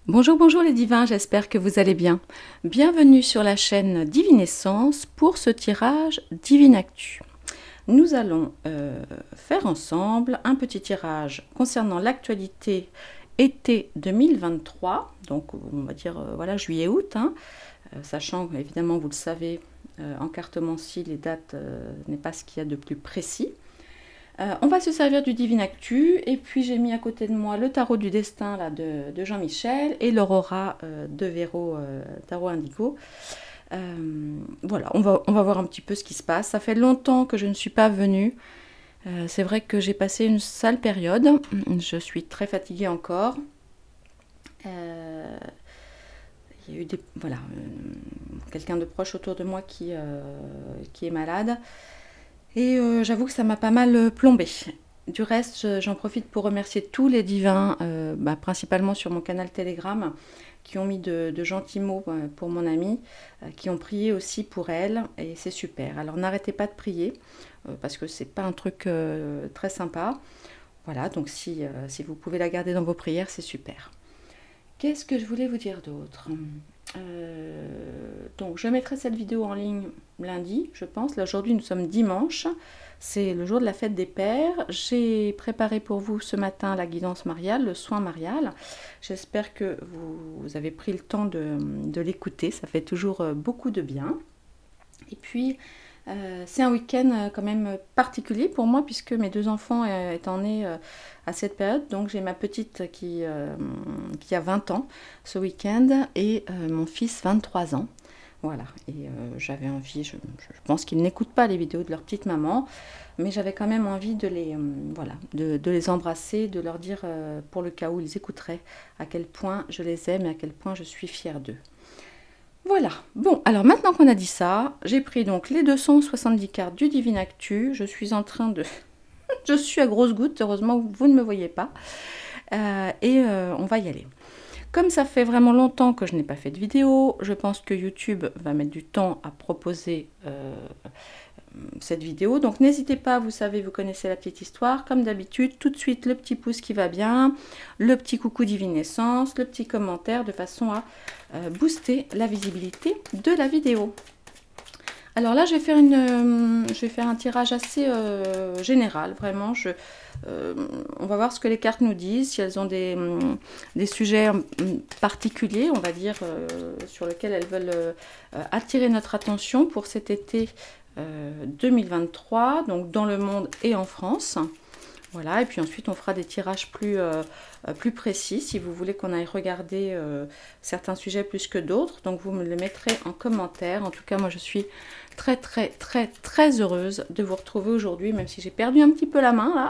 Bonjour, bonjour les divins, j'espère que vous allez bien. Bienvenue sur la chaîne Divinescence pour ce tirage Divine Actu. Nous allons faire ensemble un petit tirage concernant l'actualité été 2023, donc on va dire voilà juillet-août, sachant évidemment vous le savez, en cartomancie les dates n'est pas ce qu'il y a de plus précis. On va se servir du Divine Actu et puis j'ai mis à côté de moi le tarot du destin là, de Jean-Michel et l'aurora de Véro Tarot Indigo. Voilà, on va voir un petit peu ce qui se passe. Ça fait longtemps que je ne suis pas venue. C'est vrai que j'ai passé une sale période. Je suis très fatiguée encore. Il y a eu voilà, quelqu'un de proche autour de moi qui est malade. Et j'avoue que ça m'a pas mal plombé. Du reste, j'en profite pour remercier tous les divins, principalement sur mon canal Telegram, qui ont mis de gentils mots pour mon amie, qui ont prié aussi pour elle, et c'est super. Alors n'arrêtez pas de prier, parce que c'est pas un truc très sympa. Voilà, donc si vous pouvez la garder dans vos prières, c'est super. Qu'est-ce que je voulais vous dire d'autre ? Donc je mettrai cette vidéo en ligne lundi, je pense. Là aujourd'hui nous sommes dimanche, c'est le jour de la fête des pères. J'ai préparé pour vous ce matin la guidance mariale, le soin marial. J'espère que vous avez pris le temps de l'écouter, ça fait toujours beaucoup de bien. Et puis c'est un week-end quand même particulier pour moi puisque mes deux enfants étant nés à cette période, donc j'ai ma petite qui a 20 ans ce week-end et mon fils 23 ans. Voilà, et j'avais envie, je pense qu'ils n'écoutent pas les vidéos de leur petite maman, mais j'avais quand même envie de les, voilà, de les embrasser, de leur dire pour le cas où ils écouteraient à quel point je les aime et à quel point je suis fière d'eux. Voilà, bon, alors maintenant qu'on a dit ça, j'ai pris donc les 270 cartes du Divine Actu, je suis en train de... je suis à grosses gouttes, heureusement vous ne me voyez pas, on va y aller. Comme ça fait vraiment longtemps que je n'ai pas fait de vidéo, je pense que YouTube va mettre du temps à proposer cette vidéo. Donc n'hésitez pas, vous savez, vous connaissez la petite histoire. Comme d'habitude, tout de suite le petit pouce qui va bien, le petit coucou Divinescence, le petit commentaire de façon à booster la visibilité de la vidéo. Alors là, je vais faire un tirage assez général, vraiment. On va voir ce que les cartes nous disent, si elles ont des sujets particuliers, on va dire, sur lesquels elles veulent attirer notre attention pour cet été 2023, donc dans le monde et en France. Voilà, et puis ensuite on fera des tirages plus précis si vous voulez qu'on aille regarder certains sujets plus que d'autres. Donc vous me le mettrez en commentaire. En tout cas, moi je suis très très très très heureuse de vous retrouver aujourd'hui, même si j'ai perdu un petit peu la main là.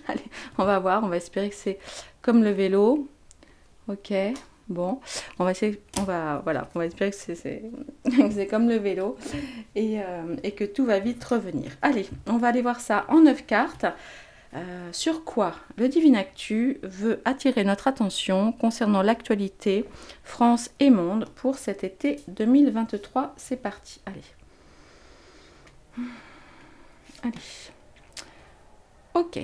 Allez, on va voir, on va espérer que c'est comme le vélo. Ok. Bon, on va essayer, on va espérer que c'est comme le vélo et que tout va vite revenir. Allez, on va aller voir ça en 9 cartes. Sur quoi le Divine Actu veut attirer notre attention concernant l'actualité France et monde pour cet été 2023. C'est parti, allez. Allez. Ok.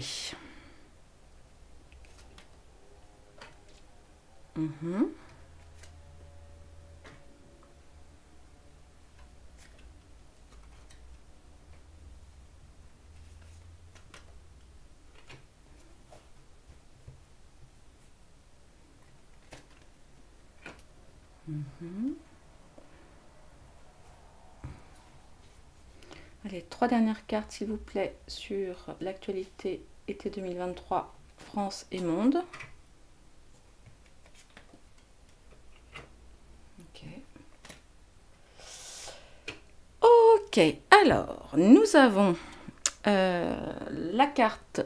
Allez, 3 dernières cartes s'il vous plaît sur l'actualité été 2023 France et monde. Ok, alors nous avons la carte.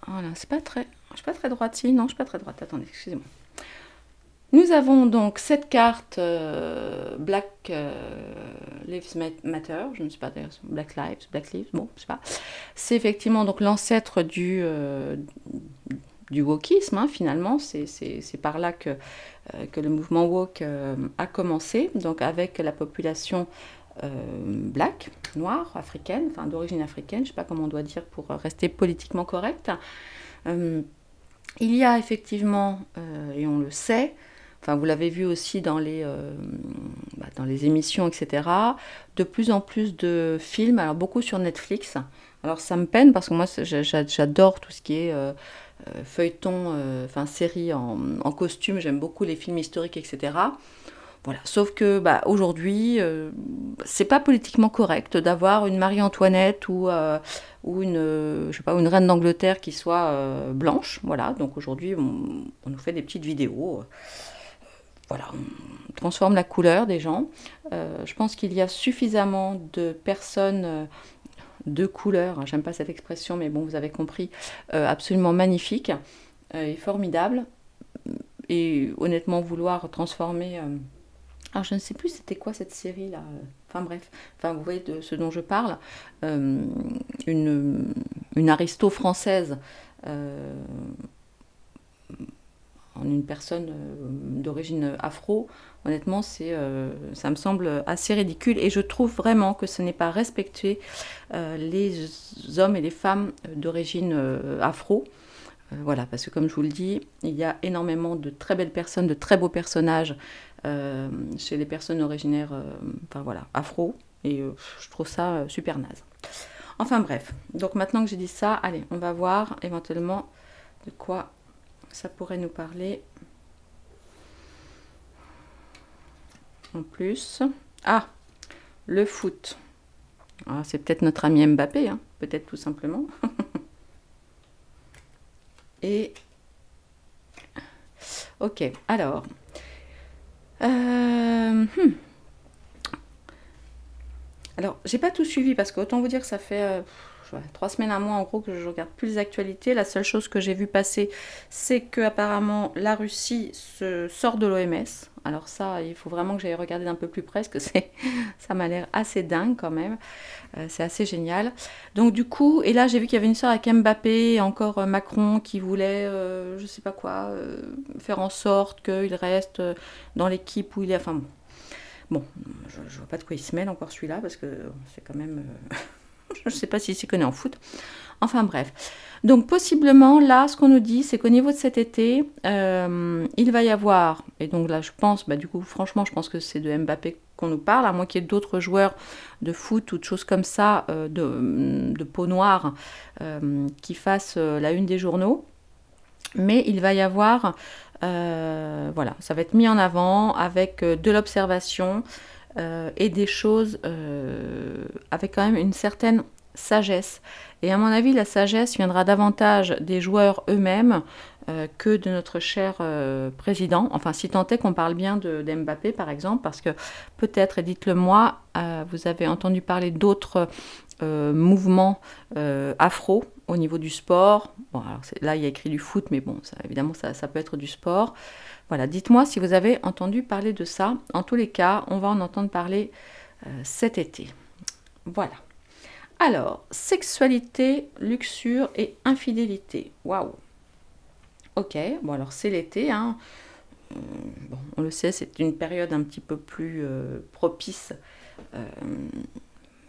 Voilà, je suis pas très droite, si, non, je suis pas très droite, attendez, excusez-moi. Nous avons donc cette carte Black Lives Matter, je ne sais pas d'ailleurs, Black Lives, bon, je sais pas. C'est effectivement donc l'ancêtre du wokisme, finalement, c'est par là que le mouvement woke a commencé, donc avec la population black, noire, africaine, enfin d'origine africaine, je ne sais pas comment on doit dire pour rester politiquement correct. Il y a effectivement, et on le sait, enfin vous l'avez vu aussi dans les émissions, etc., de plus en plus de films, alors beaucoup sur Netflix. Alors ça me peine parce que moi j'adore tout ce qui est feuilleton, enfin série en costume, j'aime beaucoup les films historiques, etc. Voilà. Sauf que aujourd'hui, c'est pas politiquement correct d'avoir une Marie-Antoinette ou une, je sais pas, une reine d'Angleterre qui soit blanche. Voilà. Donc aujourd'hui, on nous fait des petites vidéos. Voilà, on transforme la couleur des gens. Je pense qu'il y a suffisamment de personnes de couleur, j'aime pas cette expression, mais bon, vous avez compris, absolument magnifiques et formidables. Et honnêtement, vouloir transformer alors je ne sais plus c'était quoi cette série là. Enfin bref, enfin vous voyez de ce dont je parle. Une aristo française en une personne d'origine afro. Honnêtement, ça me semble assez ridicule et je trouve vraiment que ce n'est pas respecter les hommes et les femmes d'origine afro. Voilà, parce que comme je vous le dis, il y a énormément de très belles personnes, de très beaux personnages chez les personnes originaires, enfin voilà, afro, et je trouve ça super naze. Enfin bref, donc maintenant que j'ai dit ça, allez, on va voir éventuellement de quoi ça pourrait nous parler en plus. Ah, le foot. Ah, c'est peut-être notre ami Mbappé, hein, peut-être tout simplement. Et ok, alors alors j'ai pas tout suivi parce qu'autant vous dire que ça fait 3 semaines, un mois en gros que je regarde plus les actualités. La seule chose que j'ai vu passer, c'est que apparemment la Russie se sort de l'OMS. Alors ça, il faut vraiment que j'aille regarder d'un peu plus près parce que ça m'a l'air assez dingue quand même. C'est assez génial. Donc du coup, et là j'ai vu qu'il y avait une histoire avec Mbappé et encore Macron qui voulait, je sais pas quoi, faire en sorte qu'il reste dans l'équipe où il est. Enfin bon, je vois pas de quoi il se mêle encore celui-là parce que c'est quand même. Je ne sais pas s'il s'y connaît en foot. Enfin bref. Donc possiblement, là, ce qu'on nous dit, c'est qu'au niveau de cet été, il va y avoir, et donc là je pense, du coup franchement je pense que c'est de Mbappé qu'on nous parle, à moins qu'il y ait d'autres joueurs de foot ou de choses comme ça, de peau noire, qui fassent la une des journaux. Mais il va y avoir, voilà, ça va être mis en avant avec de l'observation et des choses avec quand même une certaine sagesse. Et à mon avis, la sagesse viendra davantage des joueurs eux-mêmes que de notre cher président. Enfin, si tant est qu'on parle bien d'Mbappé, par exemple, parce que peut-être, et dites-le moi, vous avez entendu parler d'autres mouvements afro au niveau du sport. Bon, alors là, il y a écrit du foot, mais bon, évidemment, ça peut être du sport. Voilà, dites-moi si vous avez entendu parler de ça. En tous les cas, on va en entendre parler cet été. Voilà. Alors, sexualité, luxure et infidélité. Waouh. Ok, bon alors c'est l'été, hein. Bon, on le sait, c'est une période un petit peu plus propice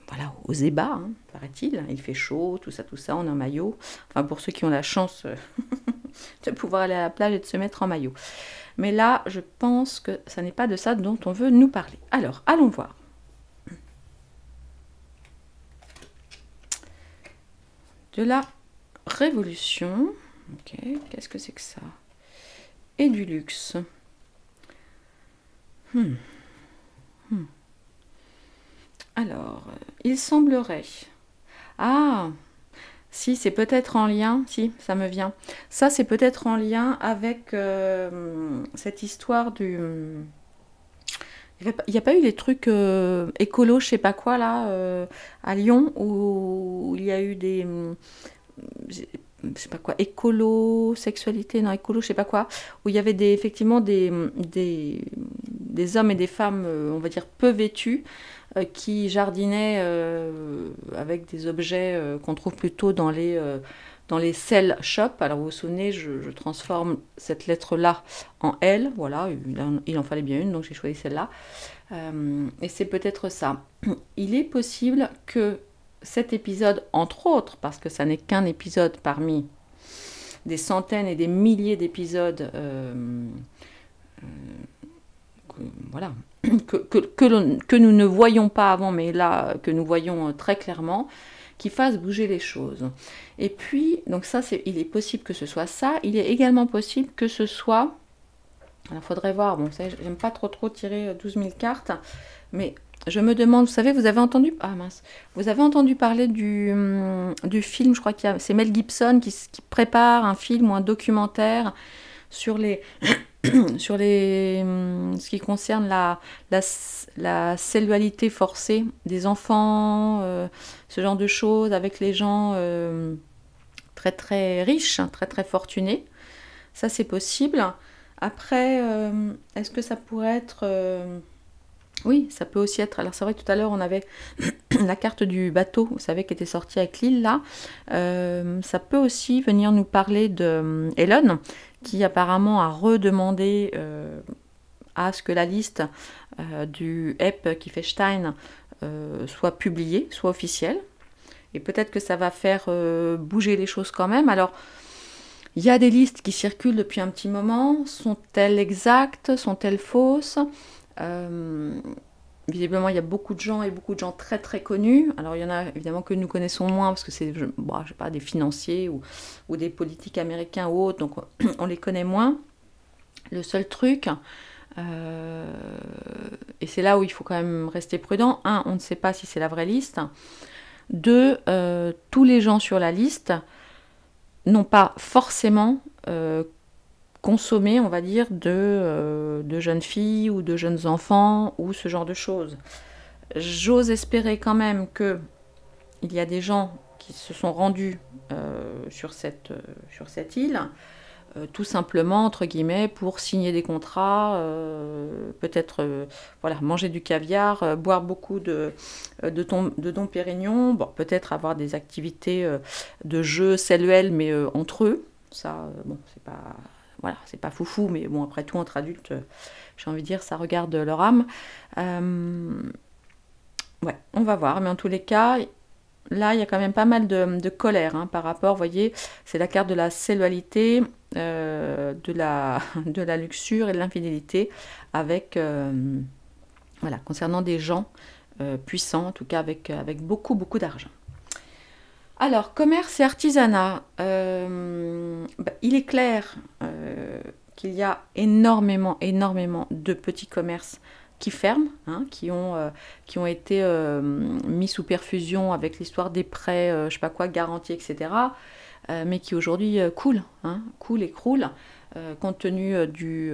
voilà, aux ébats, hein, paraît-il. Il fait chaud, tout ça, on est en maillot. Enfin, pour ceux qui ont la chance de pouvoir aller à la plage et de se mettre en maillot. Mais là, je pense que ça n'est pas de ça dont on veut nous parler. Alors, allons voir. De la révolution. Ok, qu'est-ce que c'est que ça? Et du luxe. Alors, il semblerait... Ah, si, c'est peut-être en lien, si, ça me vient. Ça, c'est peut-être en lien avec cette histoire du... Il n'y a pas eu des trucs écolo, je sais pas quoi, là, à Lyon, où il y a eu des... je sais pas quoi, écolo, sexualité, non, écolo, je sais pas quoi, où il y avait effectivement des hommes et des femmes, on va dire, peu vêtus, qui jardinaient avec des objets qu'on trouve plutôt dans les sell shops. Alors vous vous souvenez, je transforme cette lettre-là en L, voilà, il en fallait bien une, donc j'ai choisi celle-là. Et c'est peut-être ça. Il est possible que cet épisode, entre autres, parce que ça n'est qu'un épisode parmi des centaines et des milliers d'épisodes, voilà, que nous ne voyons pas avant, mais là, que nous voyons très clairement, qui fassent bouger les choses. Et puis, donc ça, il est possible que ce soit ça. Il est également possible que ce soit... Alors, il faudrait voir. Bon, vous savez, j'aime pas trop tirer 12 000 cartes, mais je me demande, vous savez, vous avez entendu... Ah mince. Vous avez entendu parler du film, je crois que c'est Mel Gibson qui prépare un film ou un documentaire sur les... sur ce qui concerne la sexualité forcée des enfants, ce genre de choses, avec les gens très très riches, très fortunés. Ça, c'est possible. Après, est-ce que ça pourrait être... Oui, ça peut aussi être... Alors, c'est vrai que tout à l'heure, on avait la carte du bateau, vous savez, qui était sortie avec l'île, là. Ça peut aussi venir nous parler de Elon, qui apparemment a redemandé à ce que la liste du EP qui fait Stein soit publiée, soit officielle. Et peut-être que ça va faire bouger les choses quand même. Alors, il y a des listes qui circulent depuis un petit moment. Sont-elles exactes? Sont-elles fausses? Visiblement, il y a beaucoup de gens et beaucoup de gens très très connus. Alors, il y en a évidemment que nous connaissons moins parce que c'est, je sais pas, des financiers ou des politiques américains ou autres, donc on les connaît moins. Le seul truc, et c'est là où il faut quand même rester prudent, un, on ne sait pas si c'est la vraie liste. Deux, tous les gens sur la liste n'ont pas forcément consommé, on va dire, de jeunes filles ou de jeunes enfants ou ce genre de choses. J'ose espérer quand même qu'il y a des gens qui se sont rendus sur cette île, tout simplement, entre guillemets, pour signer des contrats, peut-être voilà, manger du caviar, boire beaucoup de Dom Pérignon, bon, peut-être avoir des activités de jeu sexuels, mais entre eux. Ça, bon, c'est pas... Voilà, c'est pas foufou, mais bon, après tout, entre adultes, j'ai envie de dire, ça regarde leur âme. Ouais, on va voir, mais en tous les cas, là, il y a quand même pas mal de colère hein, par rapport, vous voyez, c'est la carte de la sexualité, de la luxure et de l'infidélité, avec, voilà, concernant des gens puissants, en tout cas avec beaucoup d'argent. Alors, commerce et artisanat, il est clair qu'il y a énormément de petits commerces qui ferment, hein, qui ont été mis sous perfusion avec l'histoire des prêts, je sais pas quoi, garantis, etc., mais qui aujourd'hui coulent, hein, coulent et croulent, compte tenu du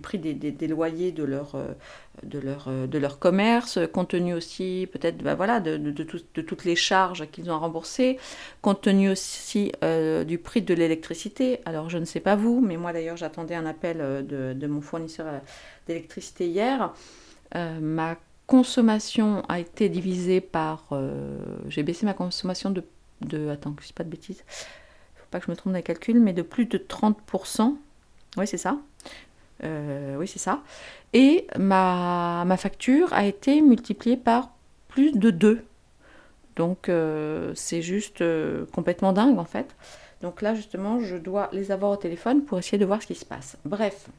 prix des loyers de leur commerce, compte tenu aussi peut-être voilà, de toutes les charges qu'ils ont à rembourser, compte tenu aussi du prix de l'électricité. Alors je ne sais pas vous, mais moi d'ailleurs j'attendais un appel de mon fournisseur d'électricité hier. Ma consommation a été divisée par... j'ai baissé ma consommation de attends, que je ne dise pas de bêtises. Pas que je me trompe dans les calculs, mais de plus de 30%. Oui, c'est ça. Oui, c'est ça. Et ma facture a été multipliée par plus de 2. Donc, c'est juste complètement dingue, en fait. Donc là, justement, je dois les avoir au téléphone pour essayer de voir ce qui se passe. Bref.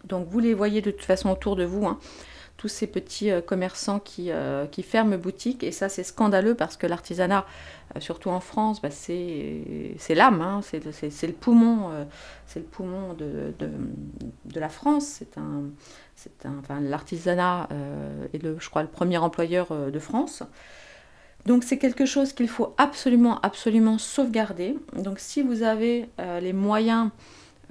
Donc, vous les voyez de toute façon autour de vous, hein. Tous ces petits commerçants qui ferment boutique, et ça c'est scandaleux parce que l'artisanat, surtout en France, bah, c'est l'âme, hein, c'est le poumon, de la France. Enfin, l'artisanat est je crois le premier employeur de France. Donc c'est quelque chose qu'il faut absolument sauvegarder. Donc si vous avez les moyens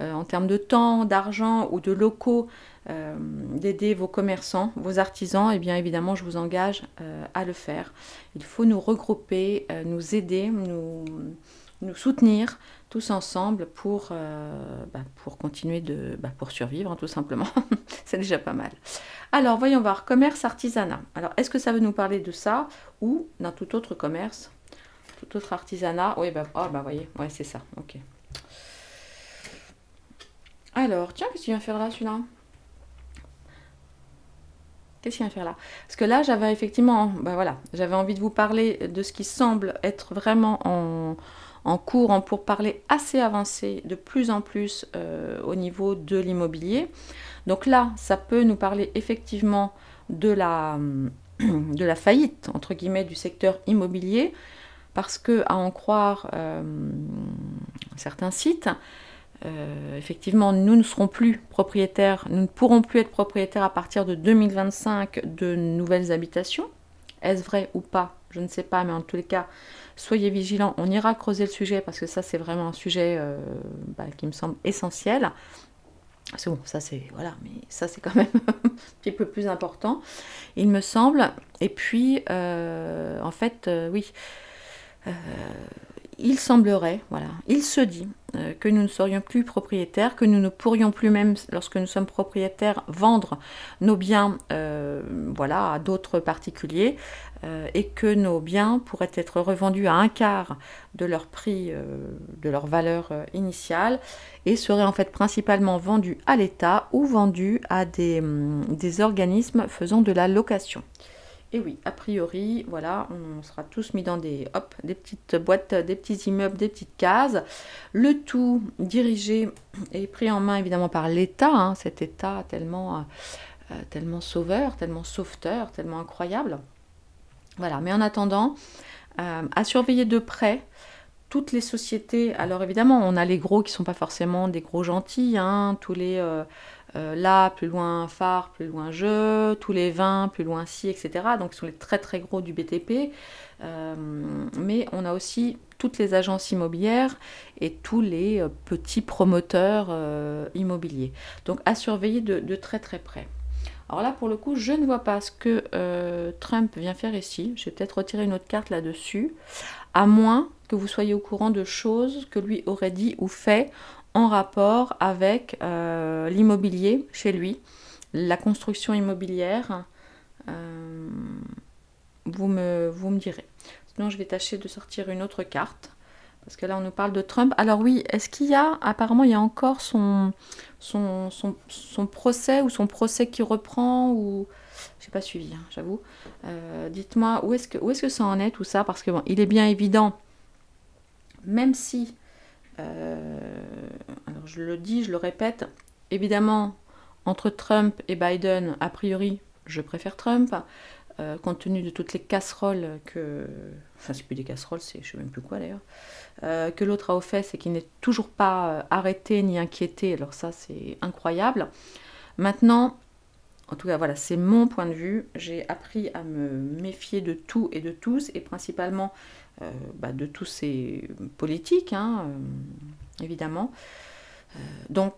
en termes de temps, d'argent ou de locaux, d'aider vos commerçants, vos artisans, et bien évidemment je vous engage à le faire. Il faut nous regrouper, nous aider, nous soutenir tous ensemble pour continuer pour survivre, hein, tout simplement. C'est déjà pas mal. Alors voyons voir, commerce, artisanat. Alors est-ce que ça veut nous parler de ça ou d'un tout autre commerce, tout autre artisanat? Oui, voyez, ouais, c'est ça, ok. Alors, tiens, qu'est-ce qu'il vient faire là, celui-là? Qu'est-ce qu'il vient faire là? Parce que là, j'avais effectivement, j'avais envie de vous parler de ce qui semble être vraiment en en cours, en pourparlers assez avancés, de plus en plus au niveau de l'immobilier. Donc là, ça peut nous parler effectivement de la faillite, entre guillemets, du secteur immobilier, parce que, à en croire certains sites, effectivement, nous ne serons plus propriétaires, nous ne pourrons plus être propriétaires à partir de 2025 de nouvelles habitations. Est-ce vrai ou pas? Je ne sais pas, mais en tous les cas, soyez vigilants. On ira creuser le sujet parce que ça, c'est vraiment un sujet qui me semble essentiel. Parce que bon, ça c'est voilà, mais ça c'est quand même un petit peu plus important, il me semble. Et puis, en fait, oui. Il semblerait, voilà, il se dit que nous ne serions plus propriétaires, que nous ne pourrions plus même, lorsque nous sommes propriétaires, vendre nos biens voilà, à d'autres particuliers et que nos biens pourraient être revendus à un quart de leur prix, de leur valeur initiale et seraient en fait principalement vendus à l'État ou vendus à des organismes faisant de la location. Et oui, a priori, voilà, on sera tous mis dans des petites boîtes, des petits immeubles, des petites cases. Le tout dirigé et pris en main évidemment par l'État, hein, cet État tellement sauveur, tellement sauveteur, tellement incroyable. Voilà, mais en attendant, à surveiller de près toutes les sociétés. Alors évidemment, on a les gros qui ne sont pas forcément des gros gentils, hein, tous les... là, plus loin phare, plus loin jeu, tous les 20, plus loin si, etc. Donc, ce sont les très très gros du BTP. Mais on a aussi toutes les agences immobilières et tous les petits promoteurs immobiliers. Donc, à surveiller de très très près. Alors là, pour le coup, je ne vois pas ce que Trump vient faire ici. Je vais peut-être retirer une autre carte là-dessus. À moins que vous soyez au courant de choses que lui aurait dit ou fait en rapport avec l'immobilier chez lui, la construction immobilière, vous me direz. Sinon, je vais tâcher de sortir une autre carte, parce que là, on nous parle de Trump. Alors oui, est-ce qu'il y a, apparemment, il y a encore son procès, ou son procès qui reprend, ou... Je n'ai pas suivi, hein, j'avoue. Dites-moi, où est-ce que ça en est, tout ça? Parce que bon, il est bien évident, même si... alors je le dis, je le répète, évidemment, entre Trump et Biden, a priori, je préfère Trump, compte tenu de toutes les casseroles que... Enfin, c'est plus des casseroles, c'est je sais même plus quoi d'ailleurs, que l'autre a au fait, c'est qu'il n'est toujours pas arrêté ni inquiété, alors ça c'est incroyable. Maintenant, en tout cas voilà, c'est mon point de vue, j'ai appris à me méfier de tout et de tous, et principalement de tous ces politiques, hein, évidemment. Donc,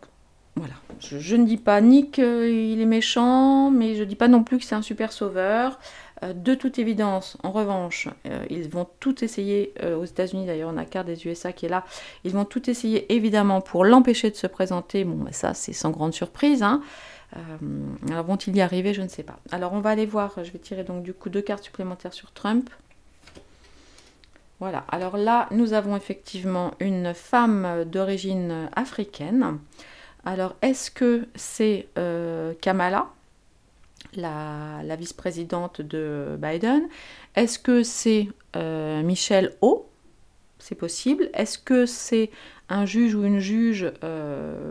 voilà. Je ne dis pas ni qu'il est méchant, mais je ne dis pas non plus que c'est un super sauveur. De toute évidence, en revanche, ils vont tout essayer, aux États-Unis d'ailleurs, on a carte des USA qui est là, ils vont tout essayer évidemment pour l'empêcher de se présenter. Bon, ça c'est sans grande surprise, hein. Alors vont-ils y arriver? Je ne sais pas. Alors on va aller voir, je vais tirer donc du coup 2 cartes supplémentaires sur Trump. Voilà, alors là, nous avons effectivement une femme d'origine africaine. Alors, est-ce que c'est Kamala, la vice-présidente de Biden? Est-ce que c'est Michelle O? C'est possible. Est-ce que c'est un juge ou une juge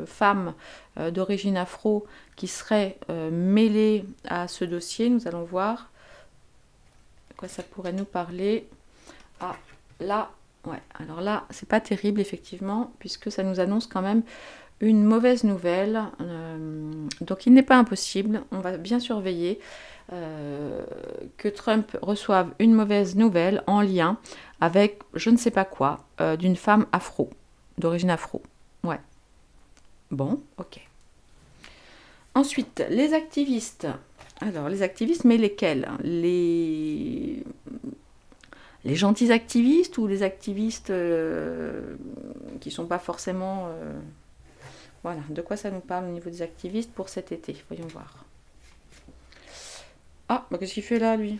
femme d'origine afro qui serait mêlée à ce dossier? Nous allons voir. De quoi ça pourrait nous parler? Ah, là, ouais, alors là, c'est pas terrible, effectivement, puisque ça nous annonce quand même une mauvaise nouvelle. Donc, il n'est pas impossible, on va bien surveiller que Trump reçoive une mauvaise nouvelle en lien avec je ne sais pas quoi, d'une femme afro, d'origine afro. Ouais. Bon, ok. Ensuite, les activistes. Alors, les activistes, mais lesquels? Les gentils activistes ou les activistes qui ne sont pas forcément... Voilà, de quoi ça nous parle au niveau des activistes pour cet été? Voyons voir. Ah, bah, qu'est-ce qu'il fait là, lui?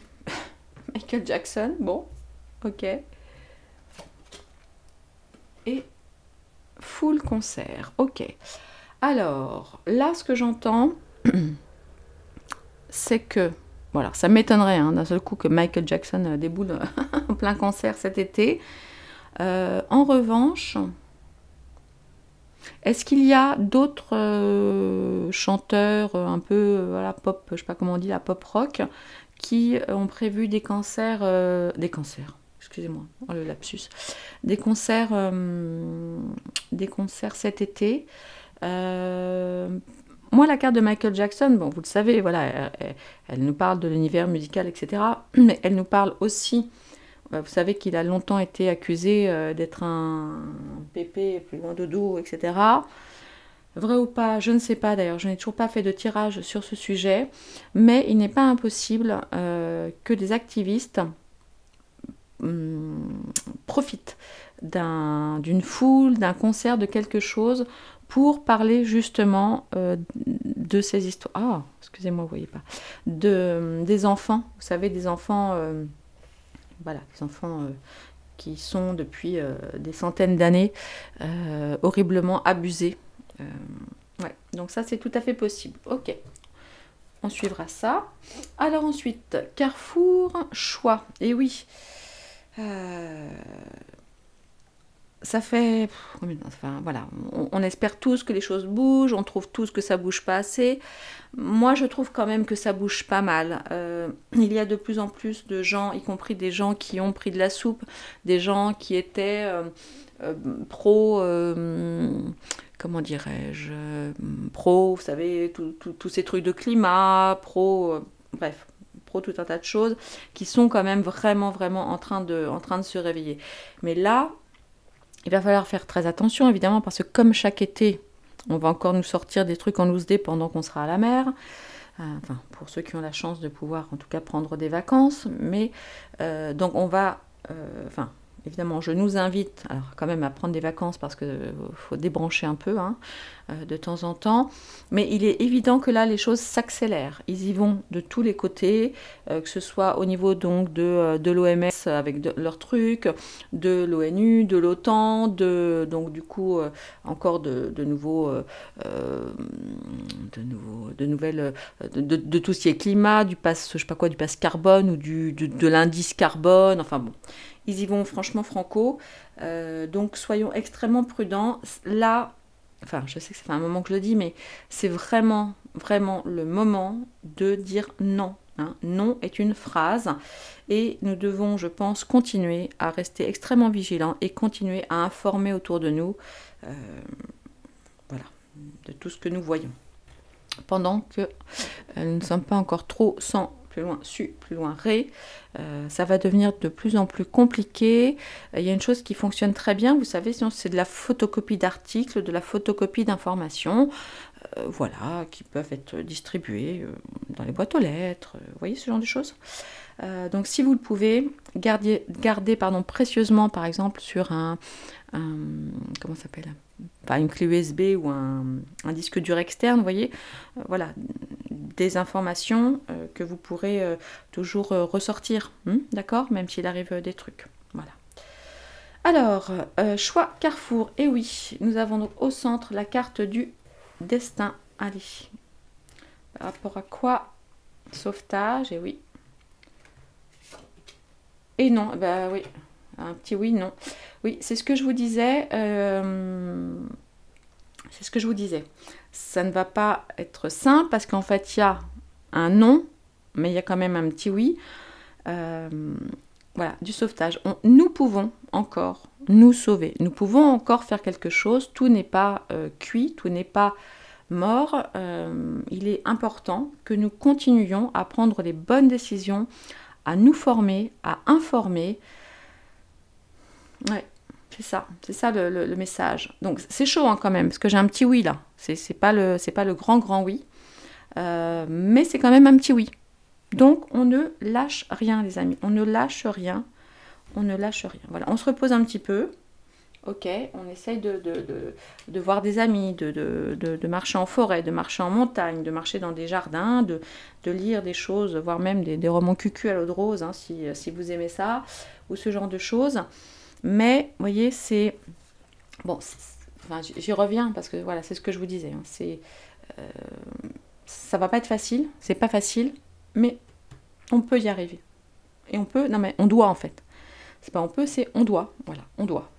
Michael Jackson, bon, ok. Et full concert, ok. Alors, là, ce que j'entends, c'est que... Voilà, ça m'étonnerait hein, d'un seul coup que Michael Jackson déboule en plein concert cet été. En revanche, est-ce qu'il y a d'autres chanteurs un peu voilà, pop, je sais pas comment on dit, la pop rock, qui ont prévu des concerts, excusez-moi, oh, le lapsus, des concerts cet été. Moi, la carte de Michael Jackson, bon, vous le savez, voilà, elle nous parle de l'univers musical, etc. Mais elle nous parle aussi, vous savez qu'il a longtemps été accusé d'être un pépé plus loin dodo, etc. Vrai ou pas, je ne sais pas d'ailleurs, je n'ai toujours pas fait de tirage sur ce sujet, mais il n'est pas impossible que des activistes profitent d'une foule, d'un concert, de quelque chose pour parler justement de ces histoires. Ah, excusez-moi, vous voyez pas. Des enfants, vous savez, des enfants, voilà, des enfants qui sont depuis des centaines d'années horriblement abusés. Ouais, donc ça c'est tout à fait possible. Ok, on suivra ça. Alors ensuite, Carrefour, choix. Et oui, ça fait... Enfin, voilà, on espère tous que les choses bougent, on trouve tous que ça bouge pas assez. Moi, je trouve quand même que ça bouge pas mal. Il y a de plus en plus de gens, y compris des gens qui ont pris de la soupe, des gens qui étaient pro... comment dirais-je, pro, vous savez, tous ces trucs de climat, pro, bref, pro tout un tas de choses, qui sont quand même vraiment en train de se réveiller. Mais là, il va falloir faire très attention, évidemment, parce que comme chaque été, on va encore nous sortir des trucs en loose day pendant qu'on sera à la mer, enfin, pour ceux qui ont la chance de pouvoir, en tout cas, prendre des vacances, mais donc on va, enfin, évidemment, je nous invite alors quand même à prendre des vacances parce qu'il faut débrancher un peu hein, de temps en temps. Mais il est évident que là, les choses s'accélèrent. Ils y vont de tous les côtés, que ce soit au niveau donc de l'OMS avec leurs trucs, de l'ONU, de l'OTAN, donc du coup encore de nouvelles, de tout ce qui est climat, du pass, je sais pas quoi, du pass carbone ou de l'indice carbone. Enfin bon. Ils y vont franchement franco, donc soyons extrêmement prudents. Là, enfin je sais que ça fait un moment que je le dis, mais c'est vraiment le moment de dire non. Hein. Non est une phrase et nous devons, je pense, continuer à rester extrêmement vigilants et continuer à informer autour de nous voilà, de tout ce que nous voyons. Pendant que nous ne sommes pas encore trop sans plus loin su, plus loin ré, ça va devenir de plus en plus compliqué. Il y a une chose qui fonctionne très bien, vous savez, sinon c'est de la photocopie d'articles, de la photocopie d'informations, voilà, qui peuvent être distribuées dans les boîtes aux lettres, vous voyez ce genre de choses. Donc si vous le pouvez, gardez précieusement par exemple sur un comment ça s'appelle, pas une clé USB ou un disque dur externe, vous voyez, voilà, des informations que vous pourrez toujours ressortir, d'accord, même s'il arrive des trucs, voilà. Alors, choix Carrefour, et oui, nous avons donc au centre la carte du destin, allez, par rapport à quoi? Sauvetage, et oui. Et non, bah oui, un petit oui, non. Oui, c'est ce que je vous disais. C'est ce que je vous disais. Ça ne va pas être simple parce qu'en fait, il y a un non, mais il y a quand même un petit oui. Voilà, du sauvetage. Nous pouvons encore nous sauver. Nous pouvons encore faire quelque chose. Tout n'est pas cuit, tout n'est pas mort. Il est important que nous continuions à prendre les bonnes décisions, à nous former, à informer. Ouais, c'est ça le message. Donc c'est chaud hein, quand même, parce que j'ai un petit oui là. C'est pas le grand oui, mais c'est quand même un petit oui. Donc on ne lâche rien les amis, on ne lâche rien, Voilà, on se repose un petit peu. Ok, on essaye de voir des amis, de marcher en forêt, de marcher en montagne, de marcher dans des jardins, de lire des choses, voire même des romans cucu à l'eau de rose, hein, si vous aimez ça, ou ce genre de choses. Mais, vous voyez, c'est... Bon, enfin, j'y reviens parce que, voilà, c'est ce que je vous disais. Hein, ça va pas être facile, c'est pas facile, mais on peut y arriver. Et on peut... Non, mais on doit, en fait. C'est pas on peut, c'est on doit. Voilà, on doit.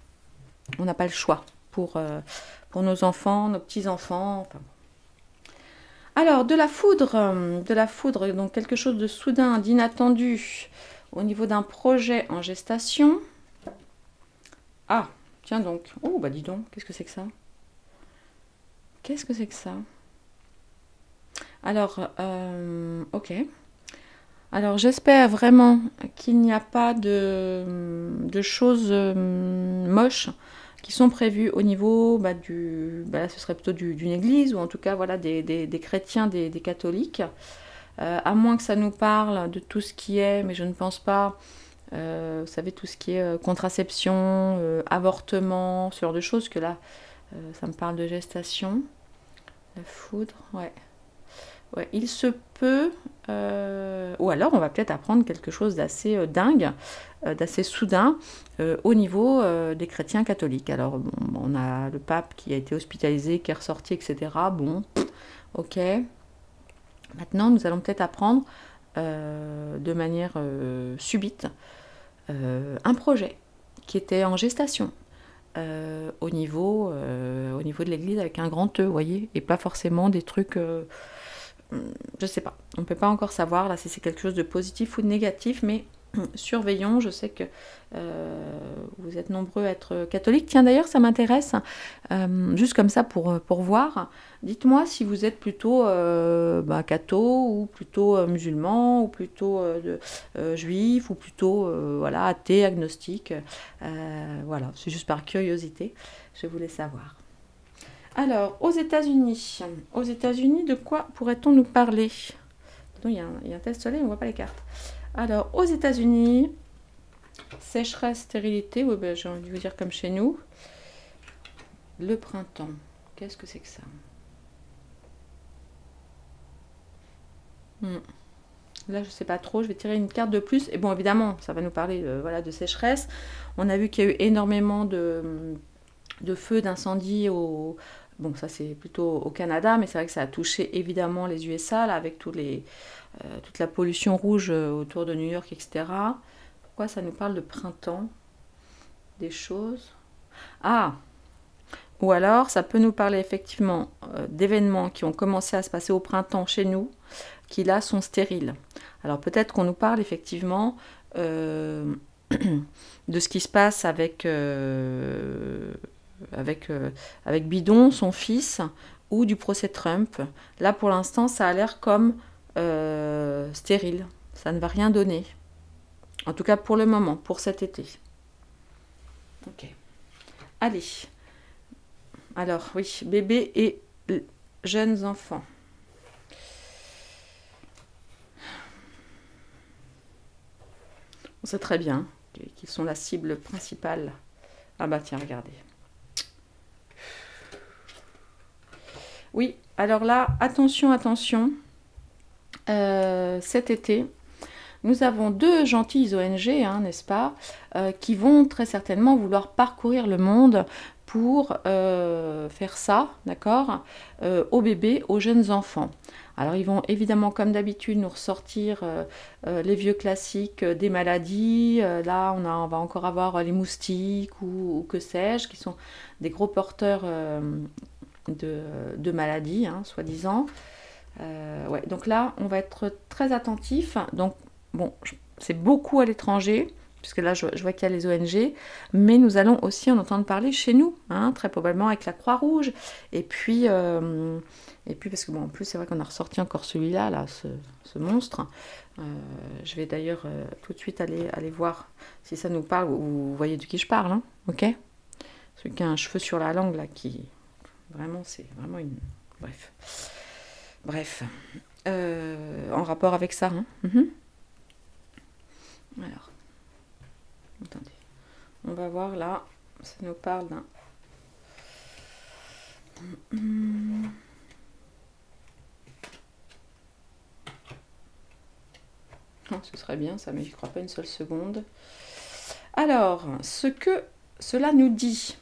On n'a pas le choix pour nos enfants, nos petits-enfants. Enfin, alors, de la foudre, donc quelque chose de soudain, d'inattendu au niveau d'un projet en gestation. Ah, tiens donc. Oh, bah dis donc, qu'est-ce que c'est que ça? Qu'est-ce que c'est que ça? Alors, ok. Alors, j'espère vraiment qu'il n'y a pas de choses moches qui sont prévues au niveau ce serait plutôt d'une église, ou en tout cas voilà, des chrétiens, des catholiques. À moins que ça nous parle de tout ce qui est, mais je ne pense pas, vous savez, tout ce qui est contraception, avortement, ce genre de choses, que là, ça me parle de gestation. La foudre, ouais. Ouais, il se peut, ou alors on va peut-être apprendre quelque chose d'assez dingue, d'assez soudain au niveau des chrétiens catholiques. Alors bon, on a le pape qui a été hospitalisé, qui est ressorti, etc. Bon, ok. Maintenant, nous allons peut-être apprendre de manière subite un projet qui était en gestation. Au niveau de l'église avec un grand E, vous voyez, et pas forcément des trucs, je sais pas, on ne peut pas encore savoir là si c'est quelque chose de positif ou de négatif, mais surveillons. Je sais que vous êtes nombreux à être catholiques. Tiens, d'ailleurs, ça m'intéresse, juste comme ça pour voir. Dites-moi si vous êtes plutôt catho, ou plutôt musulman, ou plutôt juif, ou plutôt voilà, athée, agnostique. Voilà, c'est juste par curiosité, je voulais savoir. Alors, aux États-Unis, de quoi pourrait-on nous parler? Il y a un tel soleil, on ne voit pas les cartes. Alors, aux États-Unis, sécheresse, stérilité, oui, ben, j'ai envie de vous dire comme chez nous. Le printemps, qu'est-ce que c'est que ça? Là, je ne sais pas trop, je vais tirer une carte de plus. Et bon, évidemment, ça va nous parler voilà, de sécheresse. On a vu qu'il y a eu énormément de feux, d'incendies au... Bon, ça c'est plutôt au Canada, mais c'est vrai que ça a touché évidemment les USA, là, avec toute la pollution rouge autour de New York, etc. Pourquoi ça nous parle de printemps? Des choses... Ah! Ou alors, ça peut nous parler effectivement d'événements qui ont commencé à se passer au printemps chez nous, qui là sont stériles. Alors peut-être qu'on nous parle effectivement de ce qui se passe avec Bidon, son fils, ou du procès Trump. Là, pour l'instant, ça a l'air comme stérile. Ça ne va rien donner. En tout cas, pour le moment, pour cet été. Ok. Allez. Alors, oui, bébés et jeunes enfants. On sait très bien qu'ils sont la cible principale. Ah bah tiens, regardez. Oui, alors là, attention, attention. Cet été, nous avons deux gentilles ONG, n'est-ce pas, qui vont très certainement vouloir parcourir le monde pour faire ça, d'accord, aux bébés, aux jeunes enfants. Alors ils vont évidemment, comme d'habitude, nous ressortir les vieux classiques des maladies. Là, on va encore avoir les moustiques ou que sais-je, qui sont des gros porteurs de maladies, soi-disant. Ouais, donc là, on va être très attentif. Donc, bon, c'est beaucoup à l'étranger, puisque là, je vois qu'il y a les ONG, mais nous allons aussi en entendre parler chez nous, très probablement avec la Croix-Rouge. Et puis, parce que bon, en plus, c'est vrai qu'on a ressorti encore celui-là, là, ce monstre. Je vais d'ailleurs tout de suite aller voir si ça nous parle, ou vous voyez de qui je parle, ok? Celui qui a un cheveu sur la langue, là, qui... Vraiment, c'est vraiment une... Bref. En rapport avec ça, Alors, attendez. On va voir là, ça nous parle d'un... Oh, ce serait bien ça, mais je ne crois pas une seule seconde. Alors, ce que cela nous dit,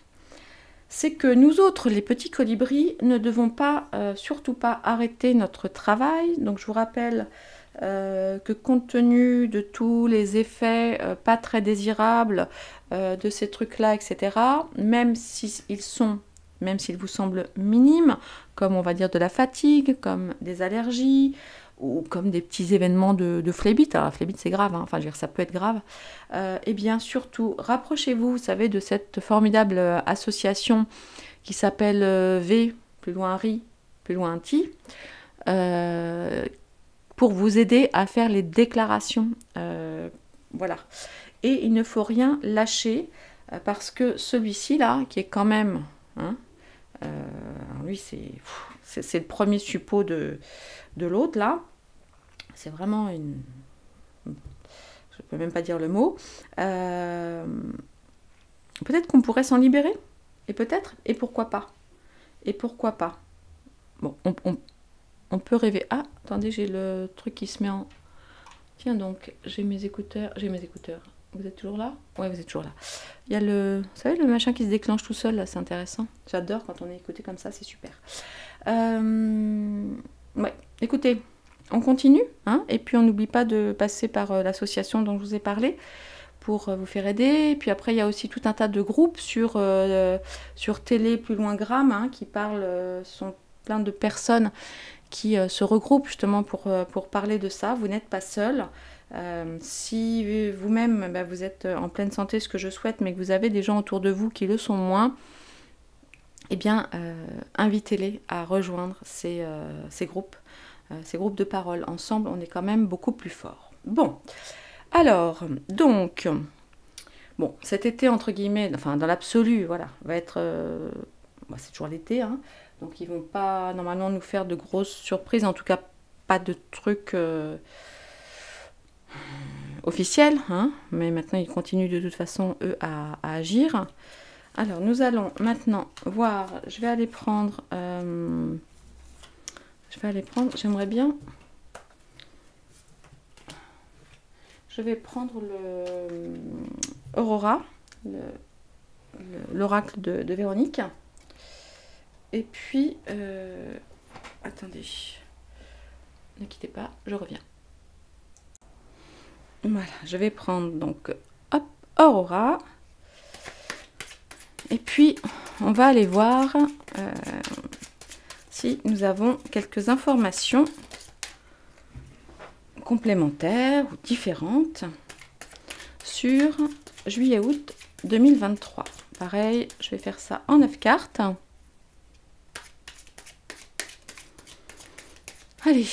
c'est que nous autres, les petits colibris, ne devons pas, surtout pas arrêter notre travail. Donc je vous rappelle que compte tenu de tous les effets pas très désirables de ces trucs-là, etc., même s'ils vous semblent minimes, comme on va dire de la fatigue, comme des allergies, ou comme des petits événements de phlébite. Alors la phlébite c'est grave, hein. Enfin je veux dire ça peut être grave. Et bien surtout, rapprochez-vous, vous savez, de cette formidable association qui s'appelle V, plus loin RI, plus loin TI, pour vous aider à faire les déclarations. Voilà. Et il ne faut rien lâcher, parce que celui-ci là, qui est quand même... Hein, lui, c'est le premier suppôt de l'autre, là. C'est vraiment une... Je peux même pas dire le mot. Peut-être qu'on pourrait s'en libérer. Et peut-être, et pourquoi pas. Et pourquoi pas. Bon, on peut rêver. Ah, attendez, j'ai le truc qui se met en... Tiens donc, j'ai mes écouteurs. Vous êtes toujours là? Ouais, vous êtes toujours là. Il y a le... Vous savez, le machin qui se déclenche tout seul, là, c'est intéressant. J'adore quand on est écouté comme ça, c'est super. Ouais, écoutez, on continue, hein, et puis on n'oublie pas de passer par l'association dont je vous ai parlé pour vous faire aider. Et puis après, il y a aussi tout un tas de groupes sur Télé Plus Loin Gramme, hein, qui parlent, sont plein de personnes qui se regroupent justement pour parler de ça. Vous n'êtes pas seul. Si vous-même, vous êtes en pleine santé, ce que je souhaite, mais que vous avez des gens autour de vous qui le sont moins, eh bien, invitez-les à rejoindre ces groupes de parole. Ensemble, on est quand même beaucoup plus fort. Bon, alors, donc, bon, cet été, entre guillemets, enfin, dans l'absolu, voilà, va être... c'est toujours l'été, hein, donc ils vont pas, normalement, nous faire de grosses surprises, en tout cas, pas de trucs... officiel, hein, mais maintenant ils continuent de toute façon eux à agir. Alors nous allons maintenant voir, je vais aller prendre, j'aimerais bien, je vais prendre le Aurora, l'oracle de Véronique, et puis, attendez, ne quittez pas, je reviens. Voilà, je vais prendre donc, hop, Aurora. Et puis, on va aller voir si nous avons quelques informations complémentaires ou différentes sur juillet-août 2023. Pareil, je vais faire ça en 9 cartes. Allez.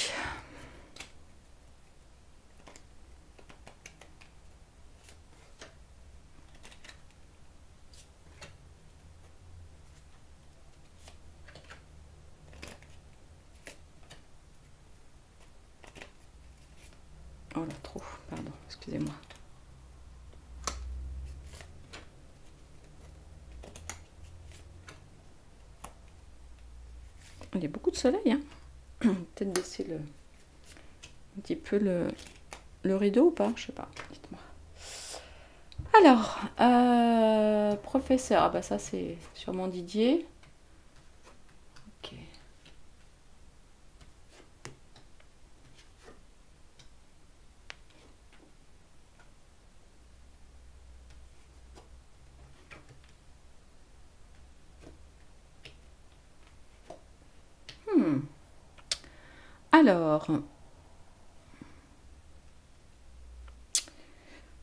Oh là, trop, pardon, excusez-moi. Il y a beaucoup de soleil, hein. Peut-être baisser un petit peu le rideau ou pas, je sais pas, dites-moi. Alors, professeur, ah bah ça c'est sûrement Didier. Ok.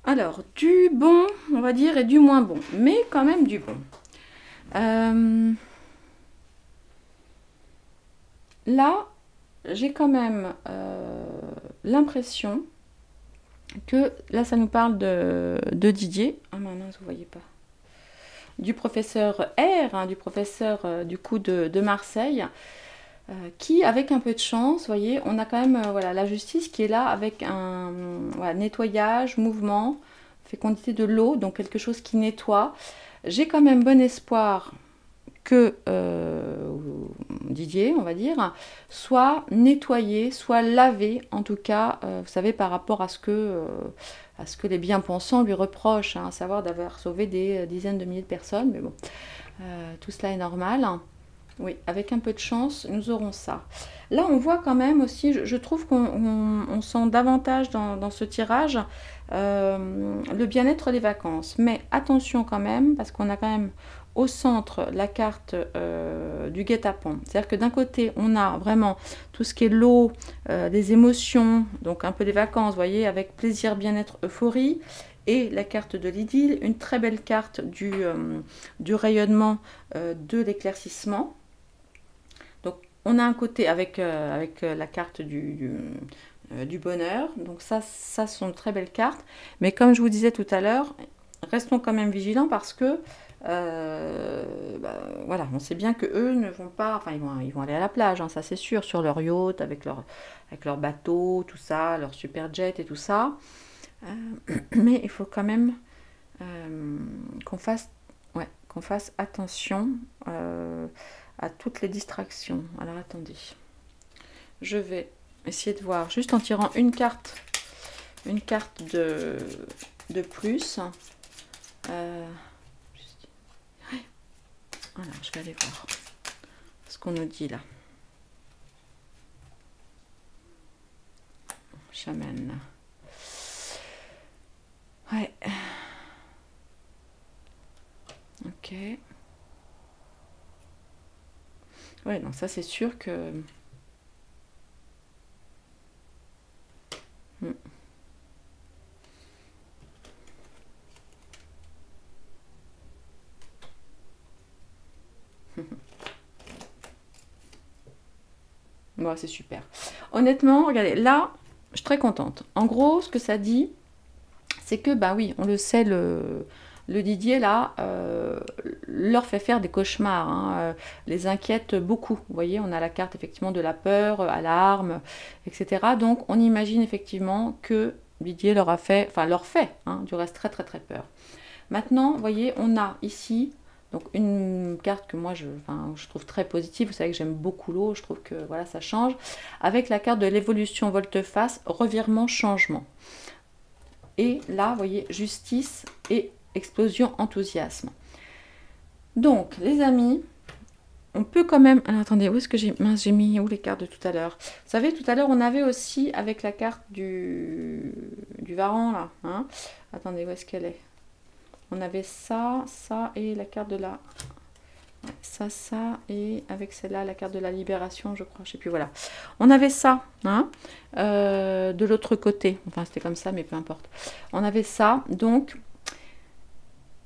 Alors, du bon, on va dire, et du moins bon, mais quand même du bon. Là, j'ai quand même l'impression que, là, ça nous parle de Didier. Ah mince, vous voyez pas. Du professeur R, hein, du professeur du coup de Marseille, qui, avec un peu de chance, vous voyez, on a quand même voilà, la justice qui est là avec un voilà, nettoyage, mouvement, fécondité de l'eau, donc quelque chose qui nettoie. J'ai quand même bon espoir que Didier, on va dire, soit nettoyé, soit lavé, en tout cas, vous savez, par rapport à ce que les bien-pensants lui reprochent, hein, à savoir d'avoir sauvé des dizaines de milliers de personnes, mais bon, tout cela est normal. Oui, avec un peu de chance, nous aurons ça. Là, on voit quand même aussi, je trouve qu'on sent davantage dans ce tirage le bien-être des vacances. Mais attention quand même, parce qu'on a quand même au centre la carte du guet-apens. C'est-à-dire que d'un côté, on a vraiment tout ce qui est l'eau, des émotions, donc un peu des vacances, vous voyez, avec plaisir, bien-être, euphorie. Et la carte de l'idylle, une très belle carte du rayonnement, de l'éclaircissement. Donc, on a un côté avec la carte du bonheur. Donc, ça sont de très belles cartes. Mais comme je vous disais tout à l'heure, restons quand même vigilants parce que voilà, on sait bien que eux ne vont pas, enfin ils vont aller à la plage, hein, ça c'est sûr, sur leur yacht, avec leur bateau, tout ça, leur super jet et tout ça. Mais il faut quand même qu'on fasse, ouais, qu'on fasse attention à toutes les distractions. Alors attendez, je vais essayer de voir juste en tirant une carte de plus. Alors je vais aller voir ce qu'on nous dit là. Chaman. Ouais. Ok. Ouais, non, ça c'est sûr que... Hmm. Bon, c'est super. Honnêtement, regardez, là, je suis très contente. En gros, ce que ça dit, c'est que, bah oui, on le sait, le Didier, là, leur fait faire des cauchemars, hein, les inquiète beaucoup. Vous voyez, on a la carte, effectivement, de la peur, alarme, etc. Donc, on imagine, effectivement, que Didier leur fait, hein, du reste, très, très, très peur. Maintenant, vous voyez, on a ici donc une carte que moi je trouve très positive. Vous savez que j'aime beaucoup l'eau, je trouve que voilà, ça change. Avec la carte de l'évolution volte-face, revirement, changement. Et là, vous voyez, justice et explosion, enthousiasme. Donc, les amis, on peut quand même... Alors, attendez, où est-ce que j'ai mis où les cartes de tout à l'heure? Vous savez, tout à l'heure, on avait aussi avec la carte du Varan, là. Hein, attendez, où est-ce qu'elle est? On avait ça, ça et la carte de la... Ça, et avec celle-là, la carte de la libération, je crois, je sais plus, voilà. On avait ça, hein, de l'autre côté. Enfin, c'était comme ça, mais peu importe. On avait ça, donc...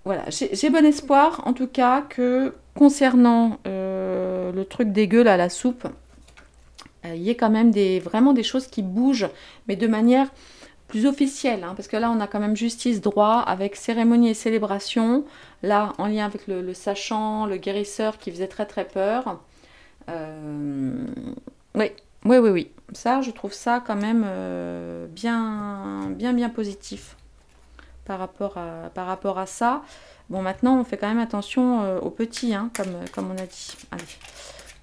Voilà, j'ai bon espoir, en tout cas, que concernant le truc dégueu, là, la soupe, il y ait quand même vraiment des choses qui bougent, mais de manière plus officielle, hein, parce que là on a quand même justice, droit, avec cérémonie et célébration, là en lien avec le sachant, le guérisseur qui faisait très très peur. Oui, oui, oui, oui. Ça, je trouve ça quand même bien positif par rapport à ça. Bon, maintenant on fait quand même attention aux petits, hein, comme on a dit. Allez,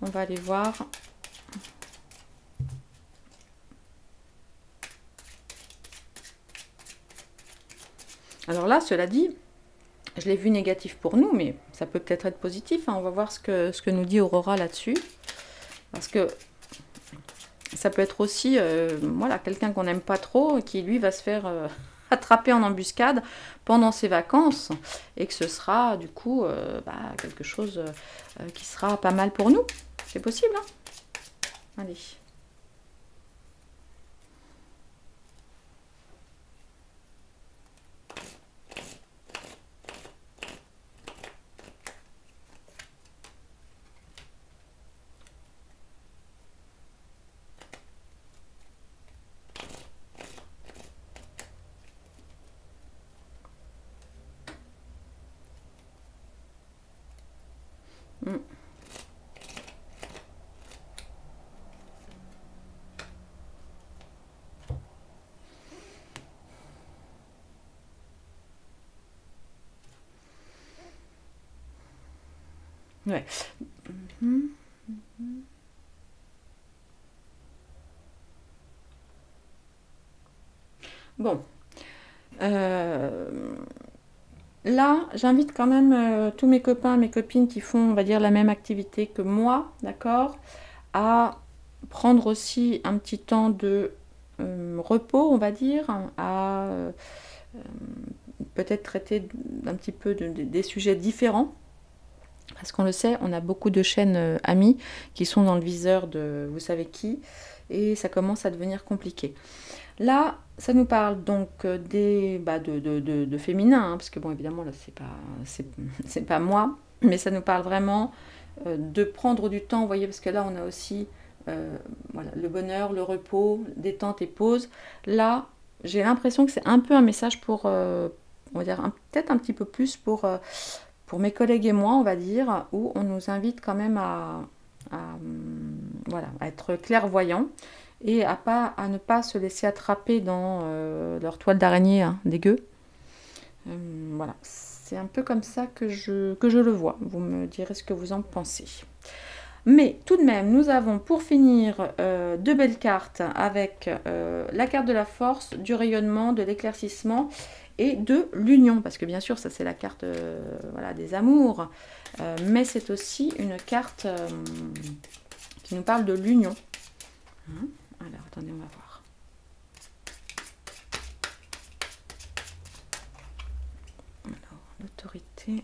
on va aller voir. Alors là, cela dit, je l'ai vu négatif pour nous, mais ça peut peut-être être positif, hein. On va voir ce que nous dit Aurora là-dessus. Parce que ça peut être aussi voilà, quelqu'un qu'on n'aime pas trop qui, lui, va se faire attraper en embuscade pendant ses vacances. Et que ce sera, du coup, quelque chose qui sera pas mal pour nous. C'est possible, hein. Allez. Mm. Ouais. Mm. Bon. là, j'invite quand même tous mes copains, mes copines qui font, on va dire, la même activité que moi, d'accord, à prendre aussi un petit temps de repos, on va dire, à peut-être traiter un petit peu des sujets différents. Parce qu'on le sait, on a beaucoup de chaînes amies qui sont dans le viseur de vous savez qui, et ça commence à devenir compliqué. Là, ça nous parle donc de féminin, hein, parce que bon, évidemment, là, c'est pas moi, mais ça nous parle vraiment de prendre du temps, vous voyez, parce que là, on a aussi voilà, le bonheur, le repos, détente et pause. Là, j'ai l'impression que c'est un peu un message pour, on va dire, peut-être un petit peu plus pour mes collègues et moi, on va dire, où on nous invite quand même voilà, à être clairvoyants et à ne pas se laisser attraper dans leur toile d'araignée hein, dégueu. Voilà, c'est un peu comme ça que je le vois. Vous me direz ce que vous en pensez. Mais tout de même, nous avons pour finir deux belles cartes avec la carte de la force, du rayonnement, de l'éclaircissement et de l'union. Parce que bien sûr, ça c'est la carte voilà, des amours. Mais c'est aussi une carte qui nous parle de l'union. Hein, alors, attendez, on va voir. Alors, l'autorité.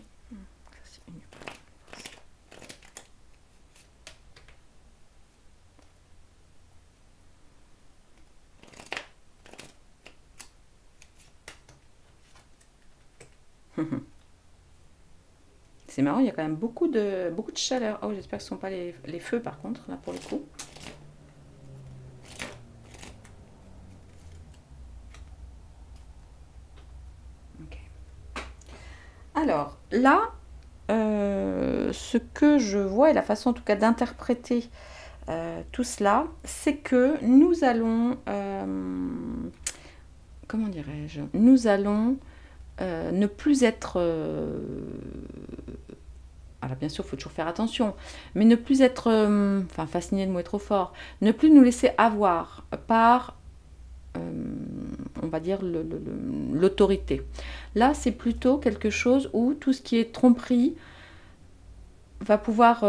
C'est marrant, il y a quand même beaucoup de chaleur. Oh, j'espère que ce ne sont pas les feux par contre, là pour le coup. Okay. Alors, là, ce que je vois et la façon en tout cas d'interpréter tout cela, c'est que nous allons, comment dirais-je, nous allons ne plus être... alors bien sûr, il faut toujours faire attention, mais ne plus être... enfin, fasciné, le mot est trop fort. Ne plus nous laisser avoir par, on va dire, l'autorité. Là, c'est plutôt quelque chose où tout ce qui est tromperie va pouvoir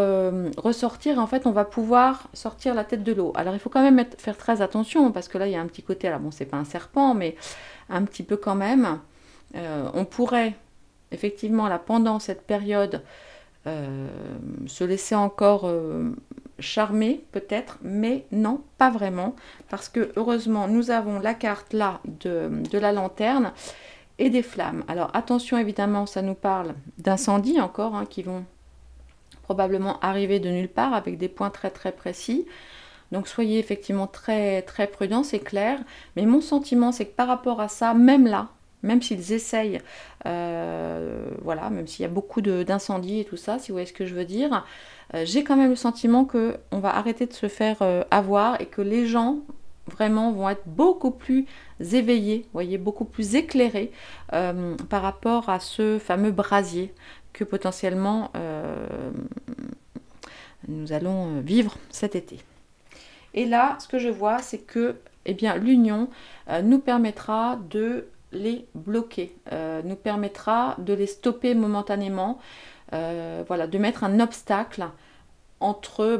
ressortir. En fait, on va pouvoir sortir la tête de l'eau. Alors, il faut quand même faire très attention, parce que là, il y a un petit côté... Alors bon, c'est pas un serpent, mais un petit peu quand même... on pourrait effectivement là pendant cette période se laisser encore charmer peut-être, mais non, pas vraiment, parce que heureusement nous avons la carte là de la lanterne et des flammes. Alors attention, évidemment, ça nous parle d'incendies encore hein, qui vont probablement arriver de nulle part avec des points très très précis. Donc soyez effectivement très très prudents, c'est clair, mais mon sentiment c'est que par rapport à ça, même là, même s'ils essayent, voilà, même s'il y a beaucoup d'incendies et tout ça, si vous voyez ce que je veux dire, j'ai quand même le sentiment qu'on va arrêter de se faire avoir et que les gens vraiment vont être beaucoup plus éveillés, vous voyez, beaucoup plus éclairés par rapport à ce fameux brasier que potentiellement nous allons vivre cet été. Et là, ce que je vois, c'est que eh bien, l'union nous permettra de les bloquer, nous permettra de les stopper momentanément, voilà, de mettre un obstacle entre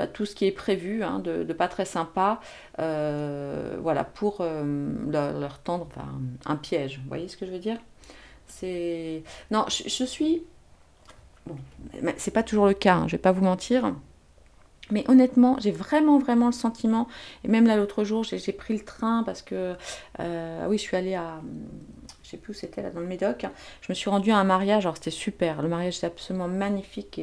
tout ce qui est prévu, hein, de pas très sympa, voilà, pour leur tendre enfin, un piège. Vous voyez ce que je veux dire? C'est... Non, je suis... Bon, c'est pas toujours le cas, hein, je vais pas vous mentir. Mais honnêtement, j'ai vraiment le sentiment, et même là l'autre jour, j'ai pris le train parce que, oui, je suis allée à, je sais plus où c'était, là dans le Médoc, je me suis rendue à un mariage, alors c'était super, le mariage était absolument magnifique,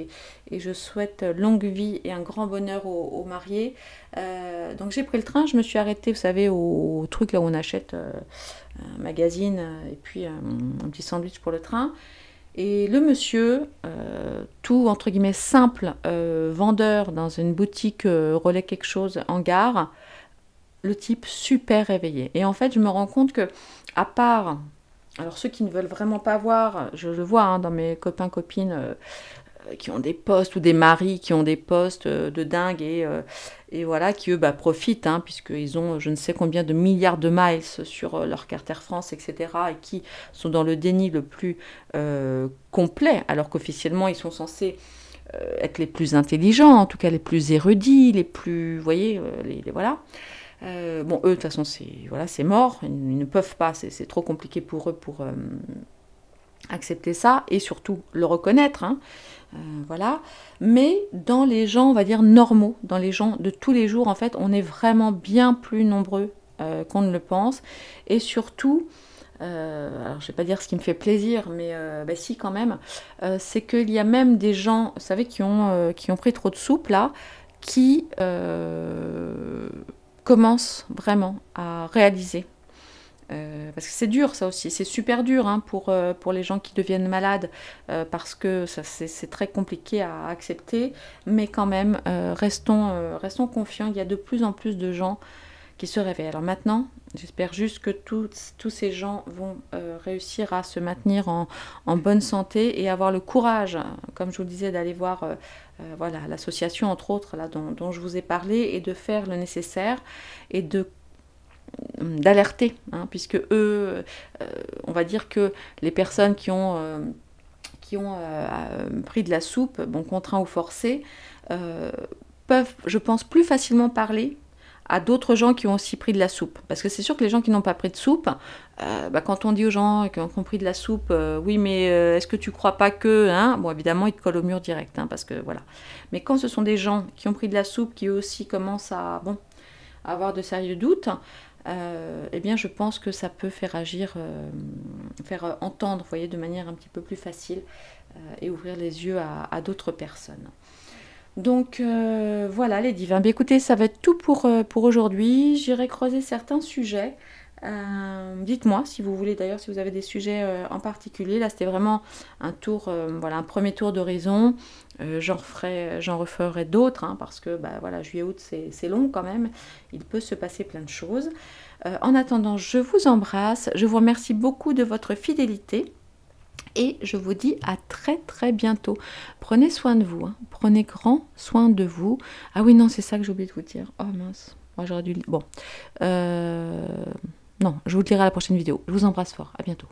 et je souhaite longue vie et un grand bonheur aux mariés. Donc j'ai pris le train, je me suis arrêtée, vous savez, au truc là où on achète un magazine, et puis un petit sandwich pour le train. Et le monsieur, tout entre guillemets simple, vendeur dans une boutique relais quelque chose en gare, le type super réveillé. Et en fait, je me rends compte que, à part, alors ceux qui ne veulent vraiment pas voir, je le vois hein, dans mes copains, copines, qui ont des postes, ou des maris qui ont des postes de dingue, et voilà, qui eux profitent, hein, puisqu'ils ont je ne sais combien de milliards de miles sur leur carte Air France, etc., et qui sont dans le déni le plus complet, alors qu'officiellement ils sont censés être les plus intelligents, en tout cas les plus érudits, les plus, vous voyez, voilà. Bon, eux, de toute façon, c'est mort, ils ne peuvent pas, c'est trop compliqué pour eux pour accepter ça, et surtout le reconnaître, hein. Voilà. Mais dans les gens, on va dire, normaux, dans les gens de tous les jours, en fait, on est vraiment bien plus nombreux qu'on ne le pense, et surtout, alors je ne vais pas dire ce qui me fait plaisir, mais si quand même, c'est qu'il y a même des gens, vous savez, qui ont pris trop de soupe, là, qui commencent vraiment à réaliser. Parce que c'est dur, ça aussi, c'est super dur, hein, pour les gens qui deviennent malades, parce que c'est très compliqué à accepter, mais quand même, restons confiants, il y a de plus en plus de gens qui se réveillent. Alors maintenant, j'espère juste que tous ces gens vont réussir à se maintenir en bonne santé et avoir le courage, comme je vous le disais, d'aller voir voilà, l'association, entre autres, là, dont je vous ai parlé, et de faire le nécessaire, et d'alerter, hein, puisque eux, on va dire que les personnes qui ont pris de la soupe, bon, contraint ou forcé, peuvent, je pense, plus facilement parler à d'autres gens qui ont aussi pris de la soupe. Parce que c'est sûr que les gens qui n'ont pas pris de soupe, quand on dit aux gens qui ont pris de la soupe, oui, mais est-ce que tu crois pas que... Hein, bon, évidemment, ils te collent au mur direct, hein, parce que voilà. Mais quand ce sont des gens qui ont pris de la soupe, qui eux aussi commencent à avoir de sérieux doutes, eh bien, je pense que ça peut faire agir, faire entendre, vous voyez, de manière un petit peu plus facile, et ouvrir les yeux à d'autres personnes. Donc voilà les divins. Bien, écoutez, ça va être tout pour aujourd'hui. J'irai creuser certains sujets. Dites-moi si vous voulez, d'ailleurs, si vous avez des sujets en particulier. Là, c'était vraiment un tour, voilà, un premier tour d'horizon. J'en referai d'autres, hein, parce que voilà, juillet-août, c'est long quand même. Il peut se passer plein de choses. En attendant, je vous embrasse. Je vous remercie beaucoup de votre fidélité. Et je vous dis à très très bientôt. Prenez soin de vous, hein. Prenez grand soin de vous. Ah oui, non, c'est ça que j'ai oublié de vous dire. Oh mince, moi j'aurais dû... Bon, non, je vous le dirai à la prochaine vidéo. Je vous embrasse fort, à bientôt.